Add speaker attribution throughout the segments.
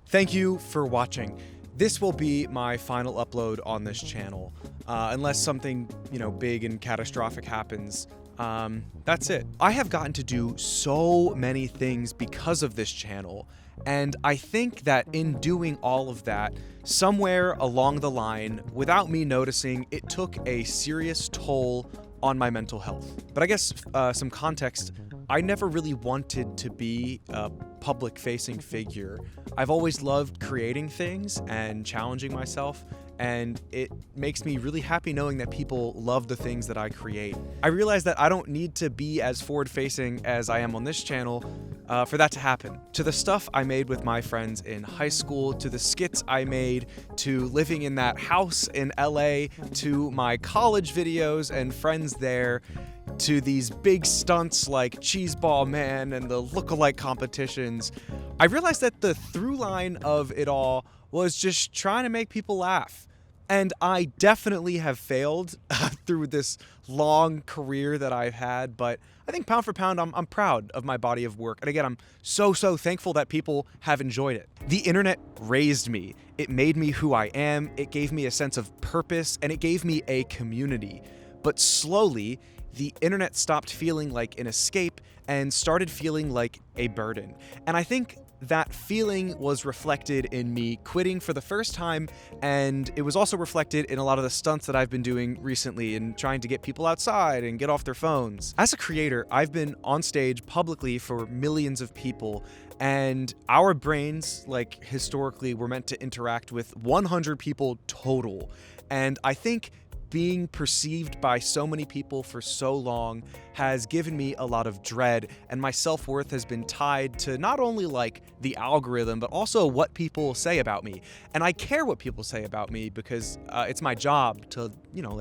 Speaker 1: Thank you for watching. This will be my final upload on this channel, unless something, big and catastrophic happens. That's it. I have gotten to do so many things because of this channel, and I think that in doing all of that, somewhere along the line, without me noticing, it took a serious toll on my mental health. But I guess some context, I never really wanted to be a public-facing figure. I've always loved creating things and challenging myself, and it makes me really happy knowing that people love the things that I create. I realize that I don't need to be as forward-facing as I am on this channel for that to happen. To the stuff I made with my friends in high school, to the skits I made, to living in that house in LA, to my college videos and friends there, to these big stunts like Cheeseball Man and the lookalike competitions, I realized that the through line of it all was just trying to make people laugh. And I definitely have failed through this long career that I've had, but I think pound for pound, I'm proud of my body of work. And again, I'm so thankful that people have enjoyed it. The internet raised me. It made me who I am. It gave me a sense of purpose, and it gave me a community. But slowly, the internet stopped feeling like an escape and started feeling like a burden. And I think that feeling was reflected in me quitting for the first time, and it was also reflected in a lot of the stunts that I've been doing recently and trying to get people outside and get off their phones. As a creator, I've been on stage publicly for millions of people, and our brains, like historically, were meant to interact with 100 people total. And I think being perceived by so many people for so long has given me a lot of dread, and my self-worth has been tied to not only like the algorithm, but also what people say about me. And I care what people say about me because it's my job to,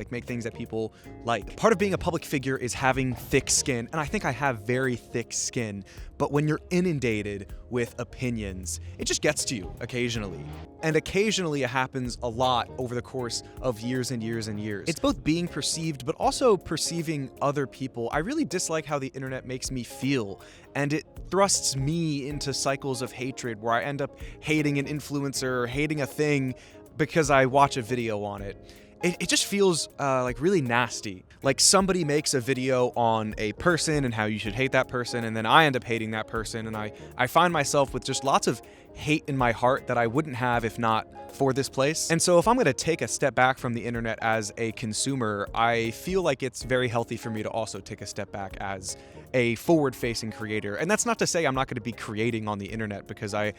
Speaker 1: make things that people like. Part of being a public figure is having thick skin, and I think I have very thick skin, but when you're inundated with opinions, it just gets to you occasionally. And occasionally it happens a lot over the course of years and years and years. It's both being perceived, but also perceiving other people. I really dislike how the internet makes me feel, and it thrusts me into cycles of hatred where I end up hating an influencer or hating a thing because I watch a video on it. It just feels like really nasty. Like somebody makes a video on a person and how you should hate that person, and then I end up hating that person, and I find myself with just lots of hate in my heart that I wouldn't have if not for this place. And so if I'm gonna take a step back from the internet as a consumer, I feel like it's very healthy for me to also take a step back as a forward-facing creator. And that's not to say I'm not gonna be creating on the internet, because I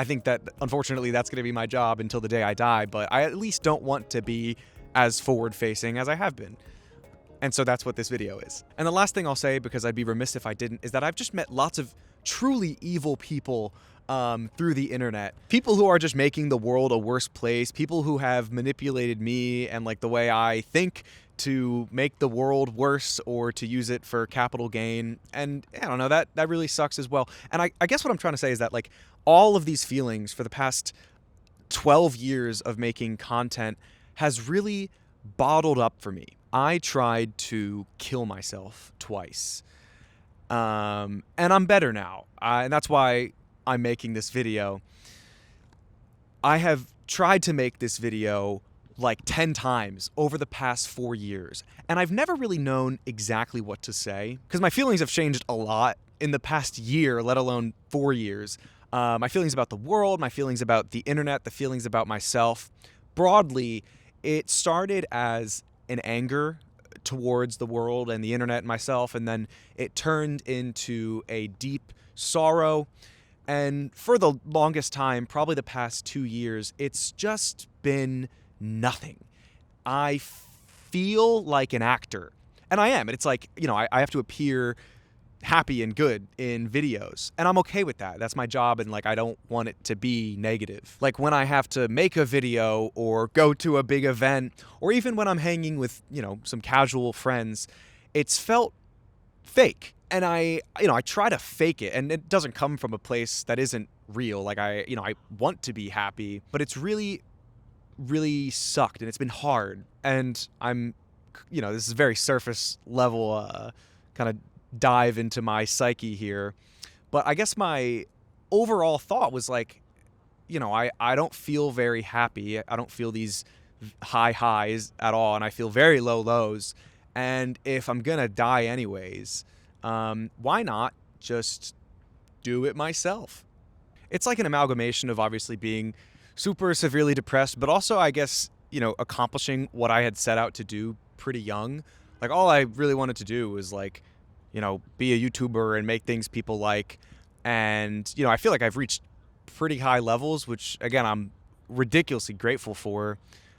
Speaker 1: think that unfortunately that's gonna be my job until the day I die, but I at least don't want to be as forward-facing as I have been. And so that's what this video is. And the last thing I'll say, because I'd be remiss if I didn't, is that I've just met lots of truly evil people through the internet. People who are just making the world a worse place, people who have manipulated me and like the way I think to make the world worse or to use it for capital gain. And I don't know, that really sucks as well. And I guess what I'm trying to say is that like all of these feelings for the past 12 years of making content has really bottled up for me. I tried to kill myself twice. And I'm better now. And that's why I'm making this video. I have tried to make this video like 10 times over the past 4 years. And I've never really known exactly what to say, because my feelings have changed a lot in the past year, let alone 4 years. My feelings about the world, my feelings about the internet, the feelings about myself. Broadly, it started as an anger towards the world and the internet and myself, and then it turned into a deep sorrow. And for the longest time, probably the past 2 years, it's just been nothing. I feel like an actor, and I am. And it's like, I have to appear happy and good in videos, and I'm okay with that. That's my job, and like I don't want it to be negative. Like when I have to make a video or go to a big event, or even when I'm hanging with some casual friends, it's felt fake. And I try to fake it, and it doesn't come from a place that isn't real. Like I want to be happy, but it's really sucked, and it's been hard. And I'm this is very surface level kind of dive into my psyche here, but I guess my overall thought was like, I don't feel very happy. I don't feel these high highs at all, and I feel very low lows. And if I'm gonna die anyways, why not just do it myself? It's like an amalgamation of obviously being super severely depressed, but also, I guess, accomplishing what I had set out to do pretty young. Like, all I really wanted to do was, like, be a YouTuber and make things people like. And, I feel like I've reached pretty high levels, which, again, I'm ridiculously grateful for.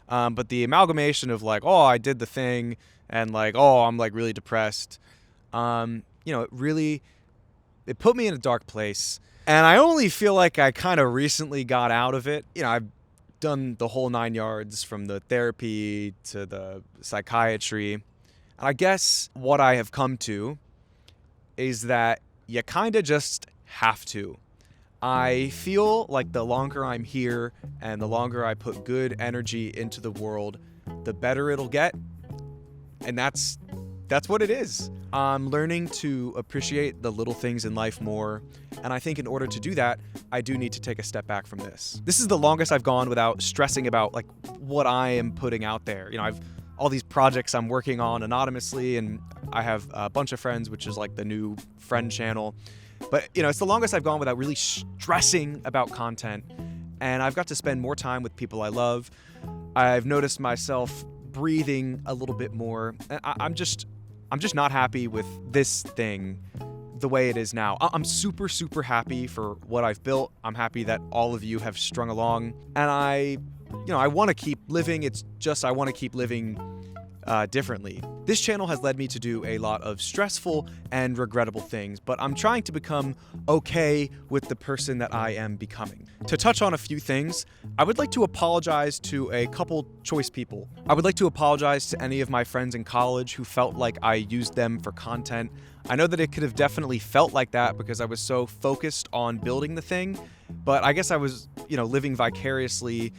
Speaker 1: But the amalgamation of, like, oh, I did the thing, and, like, oh, I'm, like, really depressed, it put me in a dark place. And I only feel like I kind of recently got out of it. I've done the whole 9 yards, from the therapy to the psychiatry. And I guess what I have come to is that you kind of just have to. I feel like the longer I'm here and the longer I put good energy into the world, the better it'll get. And that's what it is. I'm learning to appreciate the little things in life more. And I think in order to do that, I do need to take a step back from this. This is the longest I've gone without stressing about, like, what I am putting out there. I've all these projects I'm working on anonymously, and I have a bunch of friends, which is like the new friend channel. But, it's the longest I've gone without really stressing about content. And I've got to spend more time with people I love. I've noticed myself breathing a little bit more. I'm just not happy with this thing the way it is now. I'm super, super happy for what I've built. I'm happy that all of you have strung along. And I want to keep living. It's just I want to keep living differently. This channel has led me to do a lot of stressful and regrettable things, but I'm trying to become okay with the person that I am becoming. To touch on a few things, I would like to apologize to a couple choice people. I would like to apologize to any of my friends in college who felt like I used them for content. I know that it could have definitely felt like that because I was so focused on building the thing, but I guess I was, living vicariously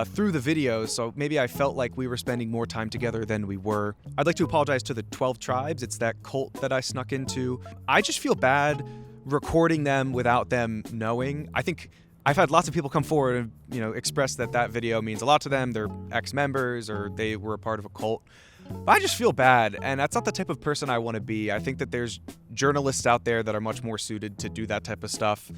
Speaker 1: through the videos, so maybe I felt like we were spending more time together than we were. I'd like to apologize to the 12 tribes. It's that cult that I snuck into. I just feel bad recording them without them knowing. I think I've had lots of people come forward and, express that video means a lot to them. They're ex-members or they were a part of a cult. But I just feel bad, and that's not the type of person I want to be. I think that there's journalists out there that are much more suited to do that type of stuff.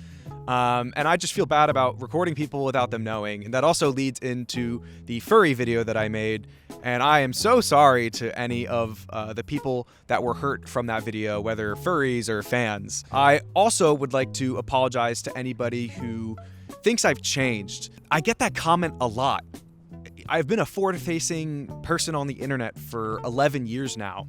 Speaker 1: And I just feel bad about recording people without them knowing. And that also leads into the furry video that I made. And I am so sorry to any of the people that were hurt from that video, whether furries or fans. I also would like to apologize to anybody who thinks I've changed. I get that comment a lot. I've been a forward-facing person on the internet for 11 years now.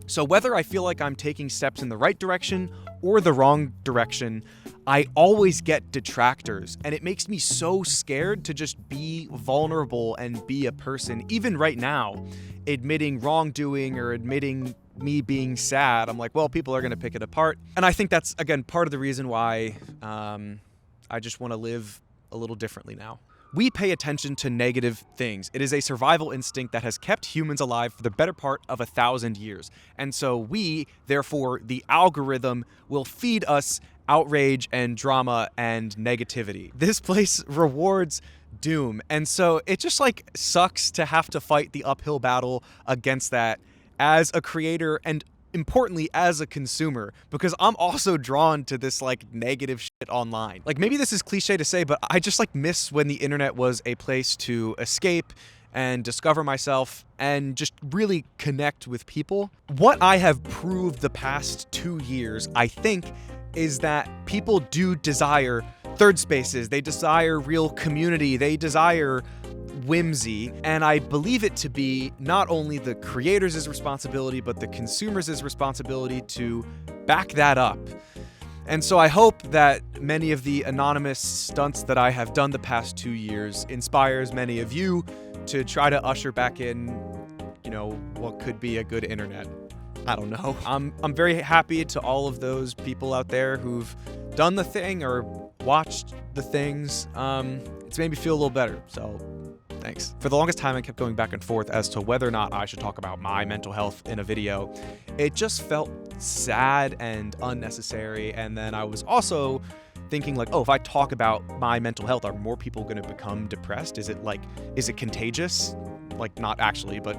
Speaker 1: So whether I feel like I'm taking steps in the right direction or the wrong direction, I always get detractors, and it makes me so scared to just be vulnerable and be a person. Even right now, admitting wrongdoing or admitting me being sad, I'm like, well, people are going to pick it apart. And I think that's, again, part of the reason why I just want to live a little differently now. We pay attention to negative things. It is a survival instinct that has kept humans alive for the better part of 1,000 years. And so we, therefore, the algorithm, will feed us outrage and drama and negativity. This place rewards doom. And so it just sucks to have to fight the uphill battle against that as a creator and importantly as a consumer, because I'm also drawn to this negative shit online. Maybe this is cliche to say, but I just miss when the internet was a place to escape and discover myself and just really connect with people. What I have proved the past 2 years, I think, is that people do desire third spaces. They desire real community. They desire whimsy, and I believe it to be not only the creators' responsibility, but the consumers' responsibility to back that up. And so I hope that many of the anonymous stunts that I have done the past 2 years inspires many of you to try to usher back in, what could be a good internet. I don't know. I'm very happy to all of those people out there who've done the thing or watched the things. It's made me feel a little better, so thanks. For the longest time, I kept going back and forth as to whether or not I should talk about my mental health in a video. It just felt sad and unnecessary, and then I was also thinking like, oh, if I talk about my mental health, are more people going to become depressed? Is it contagious? Like, not actually, but,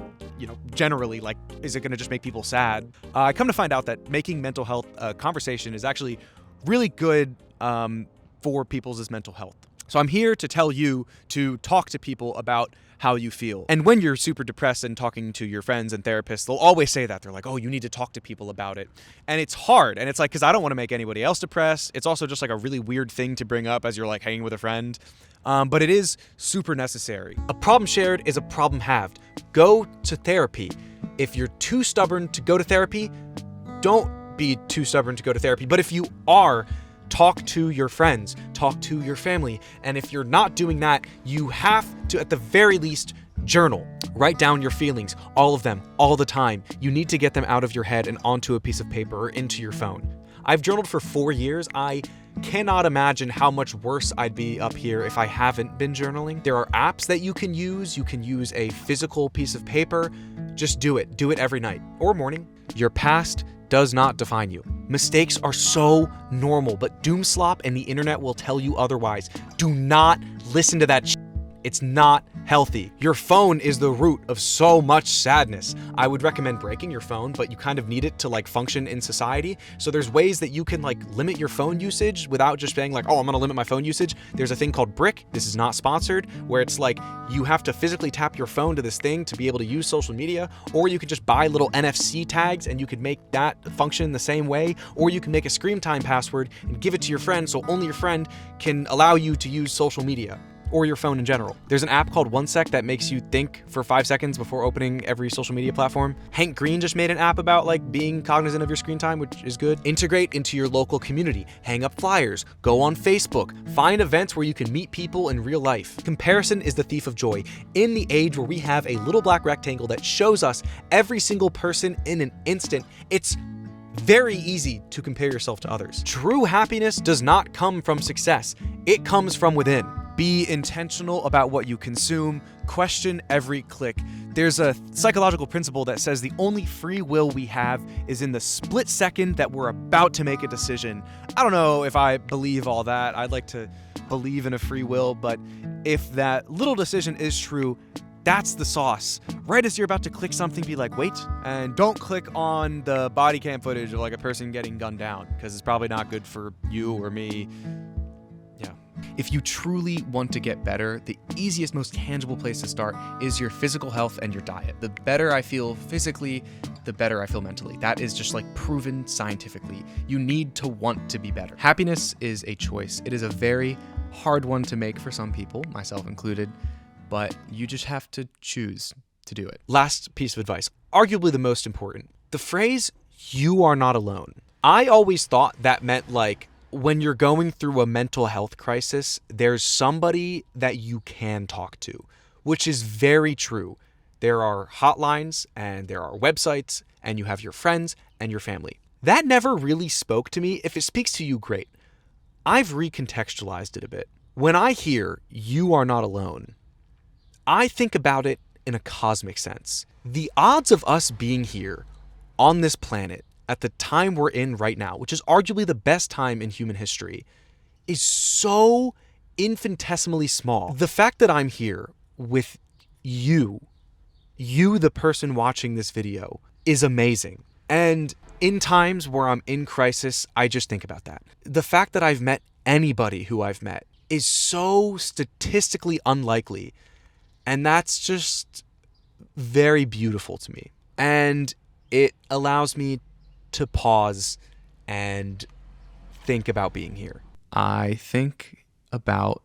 Speaker 1: generally, like, is it going to just make people sad? I come to find out that making mental health a conversation is actually really good for people's mental health. So I'm here to tell you to talk to people about how you feel. And when you're super depressed and talking to your friends and therapists, they'll always say that. They're like, oh, you need to talk to people about it. And it's hard. And it's like, because I don't want to make anybody else depressed. It's also just like a really weird thing to bring up as you're like hanging with a friend. But it is super necessary. A problem shared is a problem halved. Go to therapy. If you're too stubborn to go to therapy, don't be too stubborn to go to therapy. But if you are, talk to your friends, talk to your family. And if you're not doing that, you have to, at the very least, journal. Write down your feelings, all of them, all the time. You need to get them out of your head and onto a piece of paper or into your phone. I've journaled for 4 years. I cannot imagine how much worse I'd be up here if I haven't been journaling. There are apps that you can use. You can use a physical piece of paper. Just do it. Do it every night or morning. Your past does not define you. Mistakes are so normal, but doomslop and the internet will tell you otherwise. Do not listen to that shit. It's not healthy. Your phone is the root of so much sadness. I would recommend breaking your phone, but you kind of need it to like function in society. So there's ways that you can like limit your phone usage without just saying like, oh, I'm gonna limit my phone usage. There's a thing called Brick. This is not sponsored, where it's like you have to physically tap your phone to this thing to be able to use social media, or you could just buy little NFC tags and you could make that function the same way, or you can make a screen time password and give it to your friend so only your friend can allow you to use social media. Or your phone in general. There's an app called OneSec that makes you think for 5 seconds before opening every social media platform. Hank Green just made an app about like being cognizant of your screen time, which is good. Integrate into your local community. Hang up flyers. Go on Facebook. Find events where you can meet people in real life. Comparison is the thief of joy. In the age where we have a little black rectangle that shows us every single person in an instant, it's very easy to compare yourself to others. True happiness does not come from success. It comes from within. Be intentional about what you consume. Question every click. There's a psychological principle that says the only free will we have is in the split second that we're about to make a decision. I don't know if I believe all that. I'd like to believe in a free will, but if that little decision is true, that's the sauce. Right as you're about to click something, be like, wait, and don't click on the body cam footage of like a person getting gunned down, because it's probably not good for you or me. If you truly want to get better, the easiest, most tangible place to start is your physical health and your diet. The better I feel physically, the better I feel mentally. That is just like proven scientifically. You need to want to be better. Happiness is a choice. It is a very hard one to make for some people, myself included, but you just have to choose to do it. Last piece of advice, arguably the most important. The phrase, "you are not alone." I always thought that meant like, when you're going through a mental health crisis, there's somebody that you can talk to, which is very true. There are hotlines and there are websites and you have your friends and your family. That never really spoke to me. If it speaks to you, great. I've recontextualized it a bit. When I hear "you are not alone," I think about it in a cosmic sense. The odds of us being here on this planet at the time we're in right now, which is arguably the best time in human history, is so infinitesimally small. The fact that I'm here with you, the person watching this video, is amazing. And in times where I'm in crisis, I just think about that. The fact that I've met anybody who I've met is so statistically unlikely. And that's just very beautiful to me. And it allows me to pause and think about being here. I think about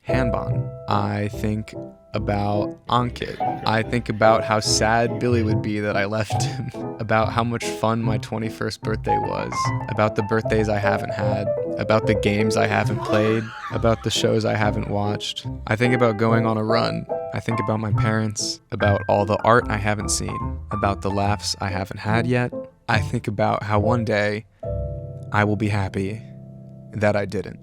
Speaker 1: Hanban. I think about Ankit. I think about how sad Billy would be that I left him. About how much fun my 21st birthday was. About the birthdays I haven't had. About the games I haven't played. About the shows I haven't watched. I think about going on a run. I think about my parents. About all the art I haven't seen. About the laughs I haven't had yet. I think about how one day I will be happy that I didn't.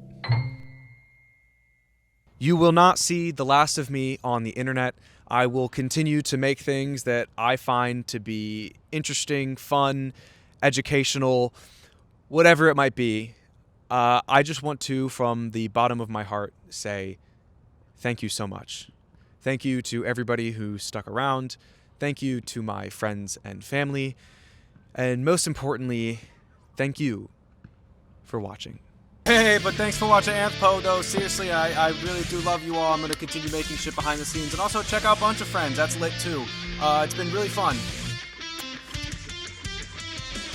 Speaker 1: You will not see the last of me on the internet. I will continue to make things that I find to be interesting, fun, educational, whatever it might be. I just want to, from the bottom of my heart, say thank you so much. Thank you to everybody who stuck around. Thank you to my friends and family. And most importantly, thank you for watching. Hey, but thanks for watching Anthpo, though. Seriously, I really do love you all. I'm going to continue making shit behind the scenes. And also check out Bunch of Friends. That's lit, too. It's been really fun.